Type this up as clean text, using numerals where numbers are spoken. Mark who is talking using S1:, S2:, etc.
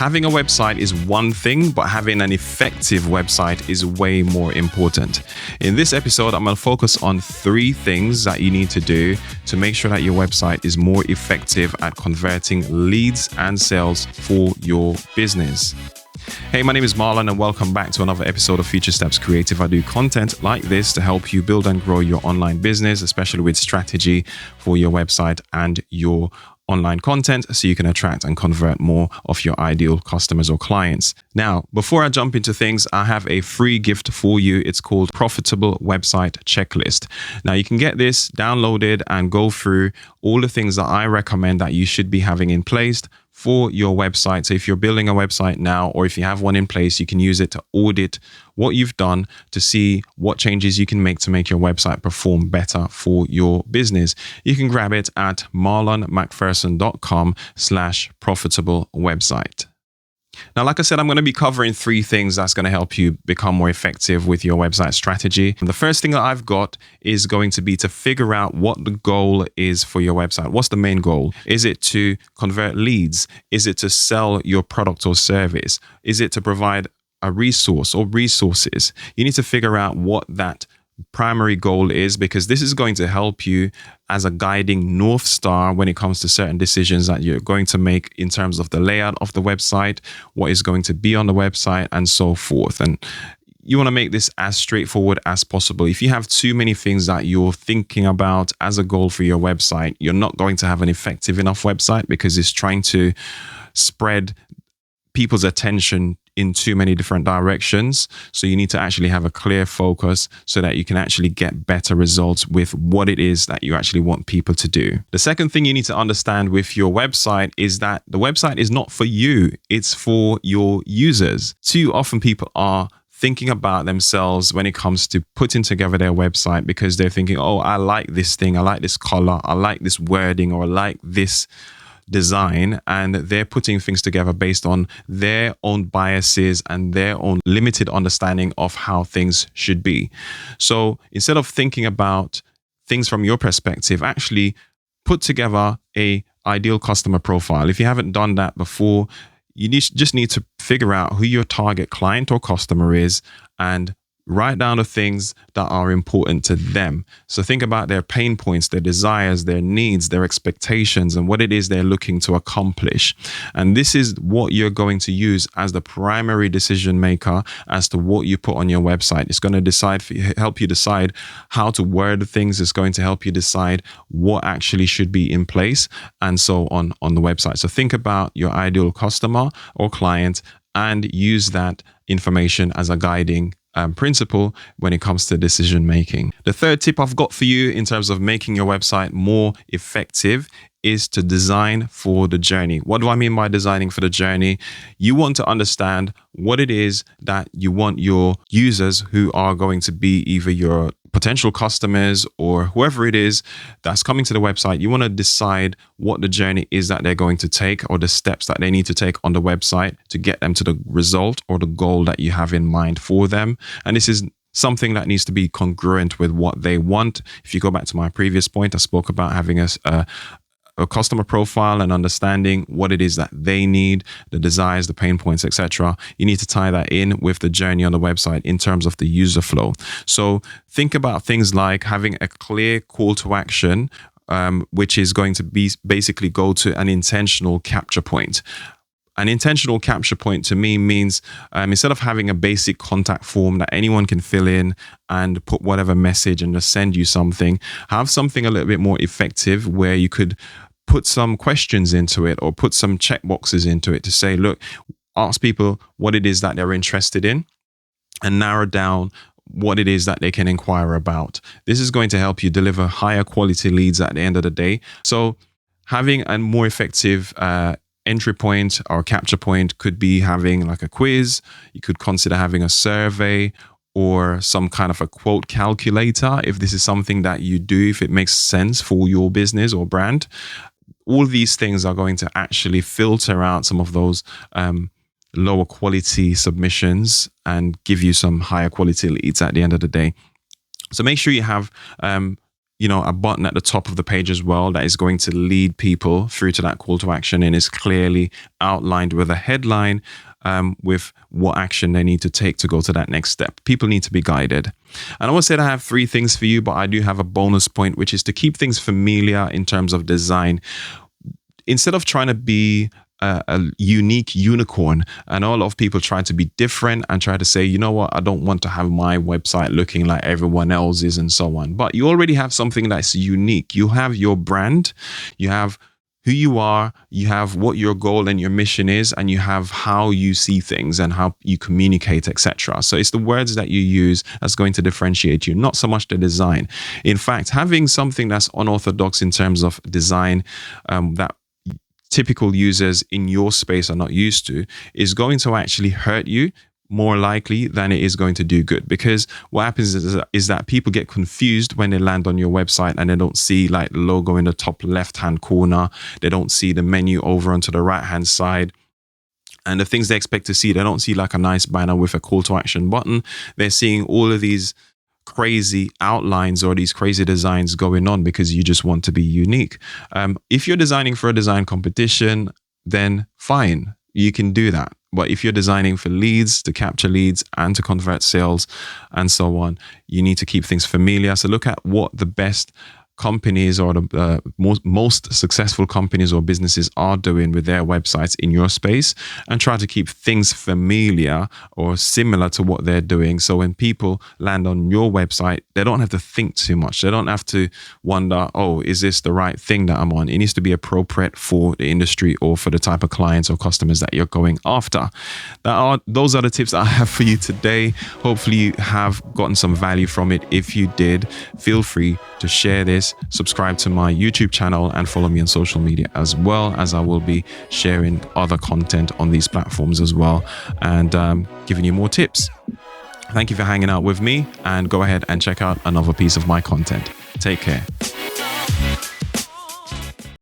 S1: Having a website is one thing, but having an effective website is way more important. In this episode, I'm going to focus on 3 things that you need to do to make sure that your website is more effective at converting leads and sales for your business. Hey, my name is Marlon and welcome back to another episode of Future Steps Creative. I do content like this to help you build and grow your online business, especially with strategy for your website and your online content so you can attract and convert more of your ideal customers or clients. Now, before I jump into things, I have a free gift for you. It's called Profitable Website Checklist. Now, you can get this downloaded and go through all the things that I recommend that you should be having in place for your website. So if you're building a website now, or if you have one in place, you can use it to audit what you've done to see what changes you can make to make your website perform better for your business. You can grab it at marlonmcpherson.com/profitable website. Now, like I said, I'm going to be covering 3 things that's going to help you become more effective with your website strategy. And the first thing that I've got is going to be to figure out what the goal is for your website. What's the main goal? Is it to convert leads? Is it to sell your product or service? Is it to provide a resource or resources? You need to figure out what that primary goal is, because this is going to help you as a guiding North Star when it comes to certain decisions that you're going to make in terms of the layout of the website, what is going to be on the website, and so forth. And you want to make this as straightforward as possible. If you have too many things that you're thinking about as a goal for your website, you're not going to have an effective enough website, because it's trying to spread people's attention in too many different directions. So you need to actually have a clear focus so that you can actually get better results with what it is that you actually want people to do. The second thing you need to understand with your website is that the website is not for you, it's for your users. Too often people are thinking about themselves when it comes to putting together their website, because they're thinking, oh, I like this thing, I like this color, I like this wording, or I like this design, and they're putting things together based on their own biases and their own limited understanding of how things should be. So instead of thinking about things from your perspective, actually put together a ideal customer profile. If you haven't done that before, you just need to figure out who your target client or customer is and write down the things that are important to them. So think about their pain points, their desires, their needs, their expectations, and what it is they're looking to accomplish. And this is what you're going to use as the primary decision maker as to what you put on your website. It's going to help you decide how to word things. It's going to help you decide what actually should be in place, and so on the website. So think about your ideal customer or client and use that information as a guiding principle when it comes to decision making. The third tip I've got for you in terms of making your website more effective is to design for the journey. What do I mean by designing for the journey? You want to understand what it is that you want your users, who are going to be either your potential customers or whoever it is that's coming to the website. You want to decide what the journey is that they're going to take, or the steps that they need to take on the website to get them to the result or the goal that you have in mind for them. And this is something that needs to be congruent with what they want. If you go back to my previous point, I spoke about having a customer profile and understanding what it is that they need, the desires, the pain points, etc. You need to tie that in with the journey on the website in terms of the user flow. So think about things like having a clear call to action, which is going to be basically go to an intentional capture point. An intentional capture point to me means instead of having a basic contact form that anyone can fill in and put whatever message and just send you something, have something a little bit more effective where you could put some questions into it or put some checkboxes into it to say, look, ask people what it is that they're interested in and narrow down what it is that they can inquire about. This is going to help you deliver higher quality leads at the end of the day. So having a more effective entry point or capture point could be having like a quiz. You could consider having a survey or some kind of a quote calculator if this is something that you do, if it makes sense for your business or brand. All these things are going to actually filter out some of those lower quality submissions and give you some higher quality leads at the end of the day. So make sure you have a button at the top of the page as well that is going to lead people through to that call to action and is clearly outlined with a headline with what action they need to take to go to that next step. People need to be guided. And I will say that I have 3 things for you, but I do have a bonus point, which is to keep things familiar in terms of design. Instead of trying to be a unique unicorn, I know a lot of people try to be different and try to say, you know what, I don't want to have my website looking like everyone else's and so on. But you already have something that's unique. You have your brand, you have who you are, you have what your goal and your mission is, and you have how you see things and how you communicate, etc. So it's the words that you use that's going to differentiate you, not so much the design. In fact, having something that's unorthodox in terms of design that typical users in your space are not used to is going to actually hurt you more likely than it is going to do good. Because what happens is that people get confused when they land on your website and they don't see like the logo in the top left-hand corner. They don't see the menu over onto the right-hand side. And the things they expect to see, they don't see like a nice banner with a call to action button. They're seeing all of these crazy outlines or these crazy designs going on because you just want to be unique. If you're designing for a design competition, then fine, you can do that. But if you're designing for leads, to capture leads and to convert sales and so on, you need to keep things familiar. So look at what the best companies or the most successful companies or businesses are doing with their websites in your space and try to keep things familiar or similar to what they're doing. So when people land on your website, they don't have to think too much. They don't have to wonder, oh, is this the right thing that I'm on? It needs to be appropriate for the industry or for the type of clients or customers that you're going after. Those are the tips that I have for you today. Hopefully you have gotten some value from it. If you did, feel free to share this, subscribe to my YouTube channel, and follow me on social media as well, as I will be sharing other content on these platforms as well and giving you more tips. Thank you for hanging out with me, and go ahead and check out another piece of my content. Take care.